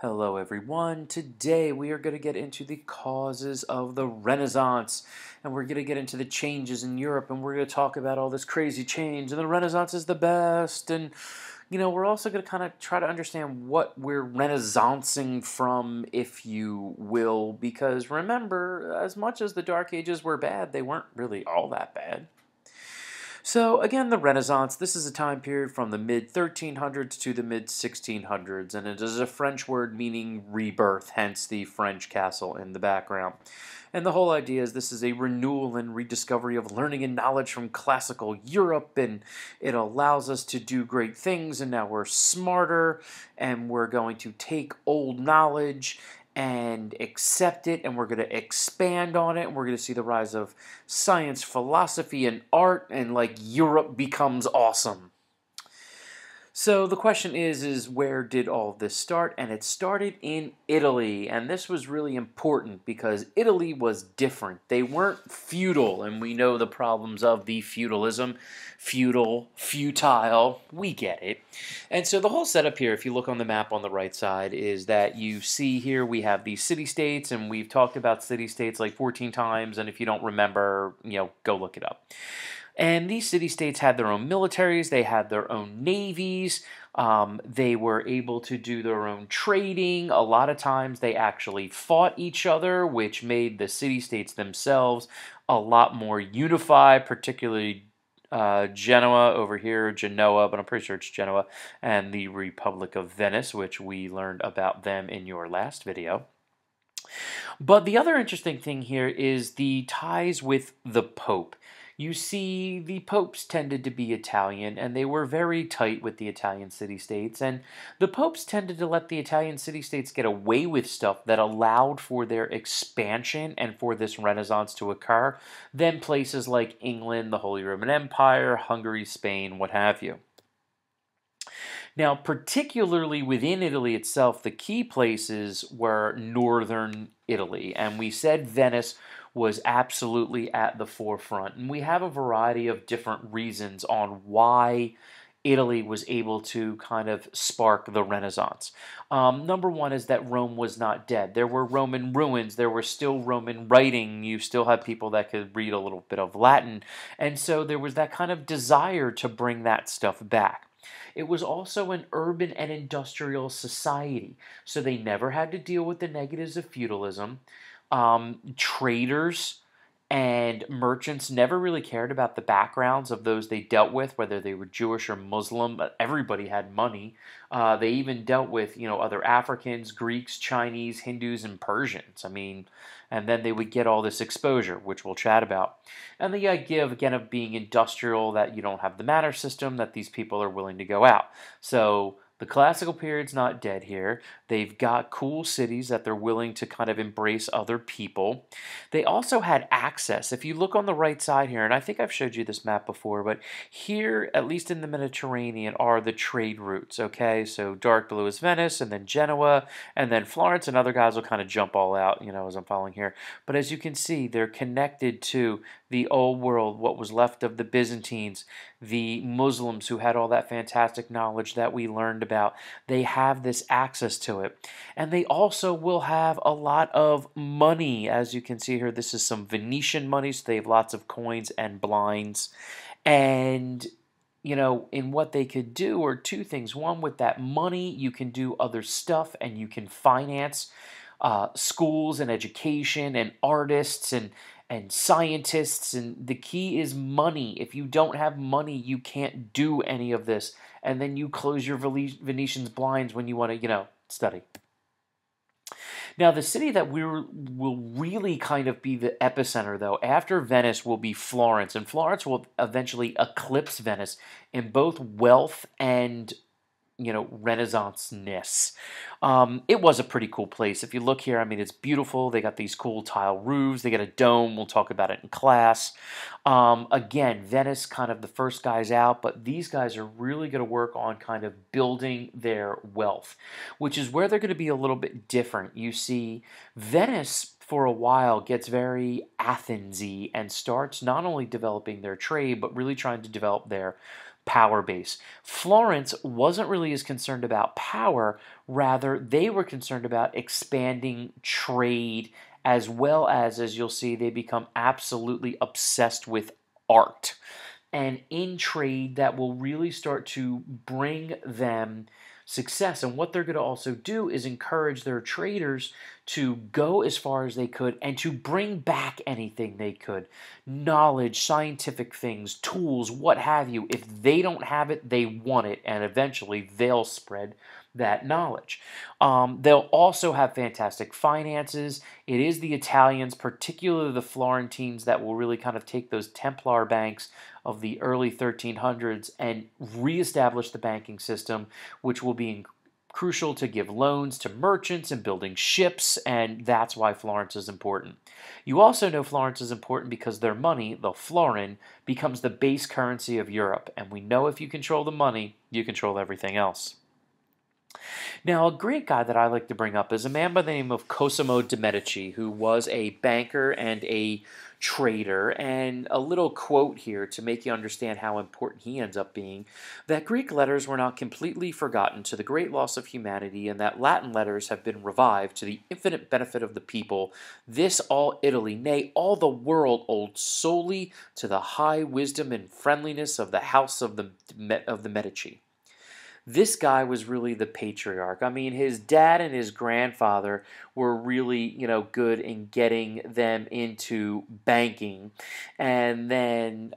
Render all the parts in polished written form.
Hello, everyone. Today we are going to get into the causes of the Renaissance, and we're going to get into the changes in Europe, and we're going to talk about all this crazy change, and the Renaissance is the best, and we're also going to kind of try to understand what we're renaissancing from, if you will, because remember, as much as the Dark Ages were bad, they weren't really all that bad. So again, the Renaissance, this is a time period from the mid-1300s to the mid-1600s, and it is a French word meaning rebirth, hence the French castle in the background. And the whole idea is this is a renewal and rediscovery of learning and knowledge from classical Europe, and it allows us to do great things, and now we're smarter, and we're going to take old knowledge and accept it, and we're going to expand on it, and we're going to see the rise of science, philosophy, and art, and like Europe becomes awesome. So the question is where did all of this start? And it started in Italy, and this was really important because Italy was different. They weren't feudal, and we know the problems of the feudalism. Feudal, futile, we get it. And so the whole setup here, if you look on the map on the right side, is that you see here we have these city-states, and we've talked about city-states like 14 times, and if you don't remember, go look it up. And these city-states had their own militaries, they had their own navies, they were able to do their own trading. A lot of times they actually fought each other, which made the city-states themselves a lot more unified, particularly Genoa over here, Genoa, but I'm pretty sure it's Genoa, and the Republic of Venice, which we learned about them in your last video. But the other interesting thing here is the ties with the Pope. You see, the popes tended to be Italian, and they were very tight with the Italian city-states, and the popes tended to let the Italian city-states get away with stuff that allowed for their expansion and for this Renaissance to occur, than places like England, the Holy Roman Empire, Hungary, Spain, what have you. Now, particularly within Italy itself, the key places were northern Italy, and we said Venice was absolutely at the forefront. And we have a variety of different reasons on why Italy was able to kind of spark the Renaissance. Number one is that Rome was not dead. There were Roman ruins. There were still Roman writing. You still had people that could read a little bit of Latin. And so there was that kind of desire to bring that stuff back. It was also an urban and industrial society, so they never had to deal with the negatives of feudalism. Traders and merchants never really cared about the backgrounds of those they dealt with, whether they were Jewish or Muslim, but everybody had money. They even dealt with, other Africans, Greeks, Chinese, Hindus, and Persians. And then they would get all this exposure, which we'll chat about. And the idea, again, of being industrial, that you don't have the manor system, that these people are willing to go out. So the classical period's not dead here. They've got cool cities that they're willing to kind of embrace other people. They also had access. If you look on the right side here, and I think I've showed you this map before, but here, at least in the Mediterranean, are the trade routes, okay? So dark blue is Venice, and then Genoa, and then Florence, and other guys will kind of jump all out, as I'm following here. But as you can see, they're connected to the old world, what was left of the Byzantines, the Muslims who had all that fantastic knowledge that we learned about. They have this access to it. And they also will have a lot of money. As you can see here, this is some Venetian money, so they have lots of coins and blinds. And in what they could do are two things. One, with that money, you can do other stuff and you can finance schools and education and artists and scientists, and the key is money. If you don't have money, you can't do any of this, and then you close your Venetian's blinds when you want to, study. Now, the city that will really kind of be the epicenter, though, after Venice will be Florence, and Florence will eventually eclipse Venice in both wealth and Renaissance-ness. It was a pretty cool place. If you look here, it's beautiful. They got these cool tile roofs. They got a dome. We'll talk about it in class. Again, Venice, kind of the first guys out, but these guys are really going to work on kind of building their wealth, which is where they're going to be a little bit different. You see, Venice, for a while, gets very Athens-y and starts not only developing their trade, but really trying to develop their power base. Florence wasn't really as concerned about power, rather, they were concerned about expanding trade, as well as you'll see, they become absolutely obsessed with art. And in trade, that will really start to bring them success. And what they're going to also do is encourage their traders to go as far as they could and to bring back anything they could. Knowledge, scientific things, tools, what have you. If they don't have it, they want it, and eventually they'll spread that knowledge. They'll also have fantastic finances. It is the Italians, particularly the Florentines, that will really kind of take those Templar banks of the early 1300s and reestablish the banking system, which will be crucial to give loans to merchants and building ships, and that's why Florence is important. You also know Florence is important because their money, the florin, becomes the base currency of Europe, and we know if you control the money, you control everything else. Now, a great guy that I like to bring up is a man by the name of Cosimo de Medici, who was a banker and a trader. And a little quote here to make you understand how important he ends up being, that Greek letters were not completely forgotten to the great loss of humanity, and that Latin letters have been revived to the infinite benefit of the people. This all Italy, nay, all the world, owed solely to the high wisdom and friendliness of the house of the Medici. This guy was really the patriarch. I mean, his dad and his grandfather were really, good in getting them into banking. And then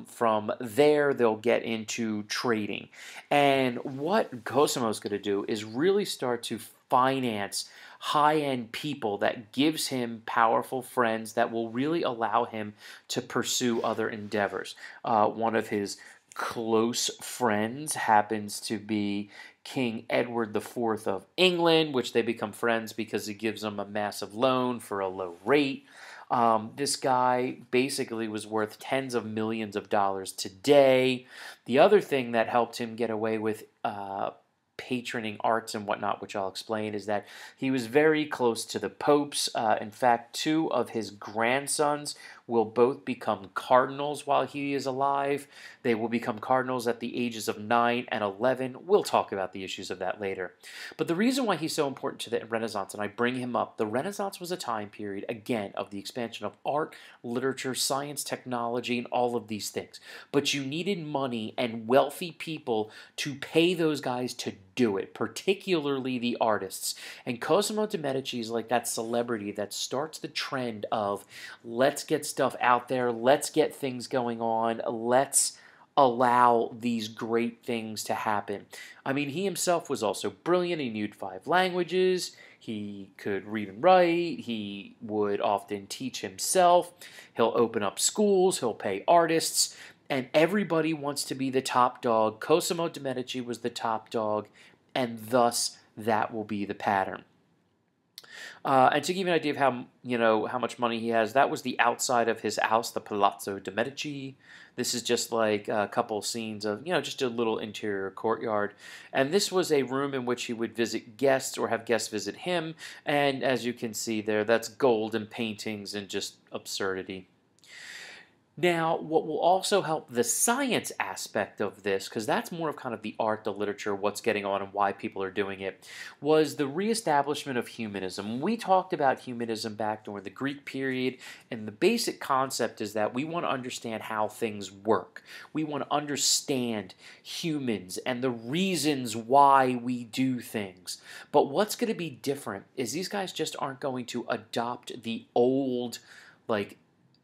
from there, they'll get into trading. And what Cosimo's going to do is really start to finance high-end people that gives him powerful friends that will really allow him to pursue other endeavors. One of his close friends happens to be King Edward IV of England, which they become friends because he gives them a massive loan for a low rate. This guy basically was worth tens of millions of dollars today. The other thing that helped him get away with patroning arts and whatnot, which I'll explain, is that he was very close to the popes. In fact, two of his grandsons will both become cardinals while he is alive. They will become cardinals at the ages of 9 and 11. We'll talk about the issues of that later. But the reason why he's so important to the Renaissance, and I bring him up, the Renaissance was a time period, again, of the expansion of art, literature, science, technology, and all of these things. But you needed money and wealthy people to pay those guys to do it, particularly the artists. And Cosimo de Medici is like that celebrity that starts the trend of let's get stuff out there, let's get things going on, let's allow these great things to happen. I mean, he himself was also brilliant. He knew 5 languages. He could read and write. He would often teach himself. He'll open up schools. He'll pay artists. And everybody wants to be the top dog. Cosimo de Medici was the top dog, and thus that will be the pattern. And to give you an idea of how much money he has, that was the outside of his house, the Palazzo de Medici. This is just like a couple scenes of, just a little interior courtyard. And this was a room in which he would visit guests or have guests visit him. And as you can see there, that's gold and paintings and just absurdity. Now, what will also help the science aspect of this, because that's more of kind of the art, the literature, what's getting on and why people are doing it, was the reestablishment of humanism. We talked about humanism back during the Greek period, and the basic concept is that we want to understand how things work. We want to understand humans and the reasons why we do things. But what's going to be different is these guys just aren't going to adopt the old,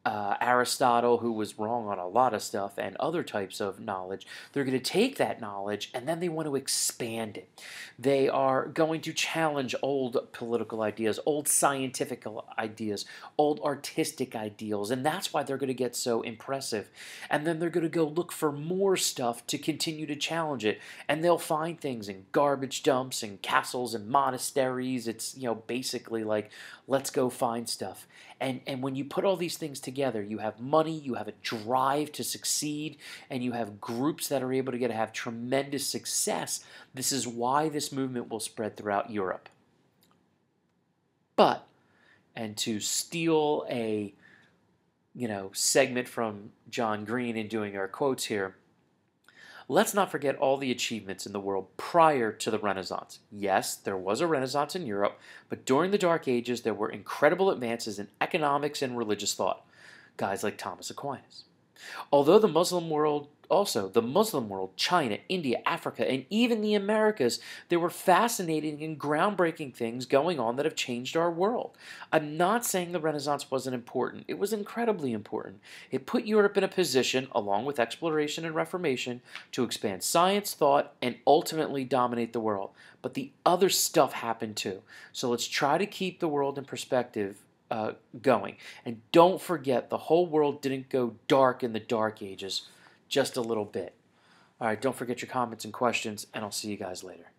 Aristotle, who was wrong on a lot of stuff, and other types of knowledge. They're going to take that knowledge and then they want to expand it. They are going to challenge old political ideas, old scientific ideas, old artistic ideals, and that's why they're going to get so impressive. And then they're going to go look for more stuff to continue to challenge it, and they'll find things in garbage dumps and castles and monasteries. It's, basically like, let's go find stuff. And when you put all these things together, you have money, you have a drive to succeed, and you have groups that are able to have tremendous success. This is why this movement will spread throughout Europe. But, and to steal a, segment from John Green in doing our quotes here, Let's not forget all the achievements in the world prior to the Renaissance. Yes, there was a Renaissance in Europe, but during the Dark Ages there were incredible advances in economics and religious thought. Guys like Thomas Aquinas. Although the Muslim world, China, India, Africa, and even the Americas, there were fascinating and groundbreaking things going on that have changed our world. I'm not saying the Renaissance wasn't important. It was incredibly important. It put Europe in a position, along with exploration and reformation, to expand science, thought, and ultimately dominate the world. But the other stuff happened too. So let's try to keep the world in perspective going. And don't forget, the whole world didn't go dark in the Dark Ages, just a little bit. All right, don't forget your comments and questions, and I'll see you guys later.